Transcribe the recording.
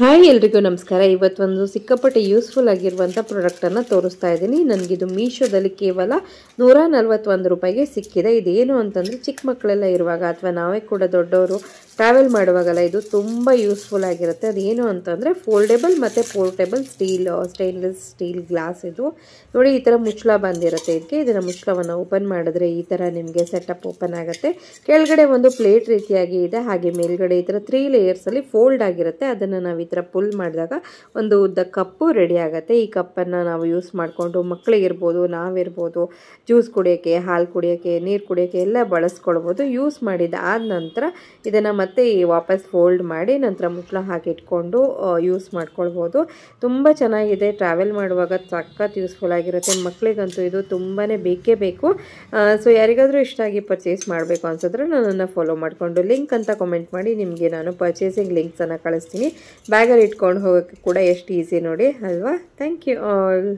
Hi ಎಲ್ರಿಗೂ ನಮಸ್ಕಾರ. ಇವತ್ತೊಂದು ಸಿಕ್ಕಾಪಟ್ಟೆ ಯೂಸ್ಫುಲ್ ಆಗಿರುವಂಥ ಪ್ರಾಡಕ್ಟನ್ನು ತೋರಿಸ್ತಾ ಇದ್ದೀನಿ. ನನಗಿದು ಮೀಶೋದಲ್ಲಿ ಕೇವಲ 141 ರೂಪಾಯಿಗೆ ಸಿಕ್ಕಿದೆ. ಇದೇನು ಅಂತಂದರೆ ಚಿಕ್ಕ ಮಕ್ಕಳೆಲ್ಲ ಇರುವಾಗ ಅಥವಾ ನಾವೇ ಕೂಡ ದೊಡ್ಡವರು ಟ್ರಾವೆಲ್ ಮಾಡುವಾಗಲ್ಲ ಇದು ತುಂಬ ಯೂಸ್ಫುಲ್ ಆಗಿರುತ್ತೆ. ಅದೇನು ಅಂತಂದರೆ ಫೋಲ್ಡೇಬಲ್ ಮತ್ತು ಪೋರ್ಟೇಬಲ್ ಸ್ಟೇನ್ಲೆಸ್ ಸ್ಟೀಲ್ ಗ್ಲಾಸ್. ಇದು ನೋಡಿ ಈ ಥರ ಮುಚ್ಚಳ ಬಂದಿರುತ್ತೆ ಇದಕ್ಕೆ. ಇದನ್ನು ಮುಚ್ಚಳವನ್ನು ಓಪನ್ ಮಾಡಿದ್ರೆ ಈ ಥರ ನಿಮಗೆ ಸೆಟಪ್ ಓಪನ್ ಆಗುತ್ತೆ. ಕೆಳಗಡೆ ಒಂದು ಪ್ಲೇಟ್ ರೀತಿಯಾಗಿ ಇದೆ, ಹಾಗೆ ಮೇಲ್ಗಡೆ ಈ ಥರ 3 ಲೇಯರ್ಸಲ್ಲಿ ಫೋಲ್ಡ್ ಆಗಿರುತ್ತೆ. ಅದನ್ನು ನಾವು ಈ ಥರ ಪುಲ್ ಮಾಡಿದಾಗ ಒಂದು ಉದ್ದ ಕಪ್ಪು ರೆಡಿ ಆಗುತ್ತೆ. ಈ ಕಪ್ಪನ್ನು ನಾವು ಯೂಸ್ ಮಾಡಿಕೊಂಡು ಮಕ್ಕಳಿಗಿರ್ಬೋದು, ನಾವಿರ್ಬೋದು, ಜ್ಯೂಸ್ ಕುಡಿಯೋಕ್ಕೆ, ಹಾಲು ಕುಡಿಯೋಕ್ಕೆ, ನೀರು ಕುಡಿಯೋಕ್ಕೆ ಎಲ್ಲ ಬಳಸ್ಕೊಳ್ಬೋದು. ಯೂಸ್ ಮಾಡಿದ ಆದ ನಂತರ ಇದನ್ನು ಮತ್ತೆ ವಾಪಸ್ ಫೋಲ್ಡ್ ಮಾಡಿ ನಂತರ ಮುಚ್ಚಳ ಹಾಕಿಟ್ಕೊಂಡು ಯೂಸ್ ಮಾಡ್ಕೊಳ್ಬೋದು. ತುಂಬ ಚೆನ್ನಾಗಿದೆ. ಟ್ರಾವೆಲ್ ಮಾಡುವಾಗ ಸಖತ್ ಯೂಸ್ಫುಲ್ ಆಗಿರುತ್ತೆ. ಮಕ್ಕಳಿಗಂತೂ ಇದು ತುಂಬಾ ಬೇಕೇ ಬೇಕು. ಸೊ ಯಾರಿಗಾದರೂ ಇಷ್ಟ ಆಗಿ ಪರ್ಚೇಸ್ ಮಾಡಬೇಕು ಅನ್ಸಿದ್ರೆ ನನ್ನನ್ನು ಫಾಲೋ ಮಾಡಿಕೊಂಡು ಲಿಂಕ್ ಅಂತ ಕಾಮೆಂಟ್ ಮಾಡಿ, ನಿಮಗೆ ನಾನು ಪರ್ಚೇಸಿಂಗ್ ಲಿಂಕ್ಸನ್ನು ಕಳಿಸ್ತೀನಿ. ಬ್ಯಾಗಲ್ಲಿ ಇಟ್ಕೊಂಡು ಹೋಗೋಕ್ಕೆ ಕೂಡ ಎಷ್ಟು ಈಸಿ ನೋಡಿ ಅಲ್ವಾ. Thank you all.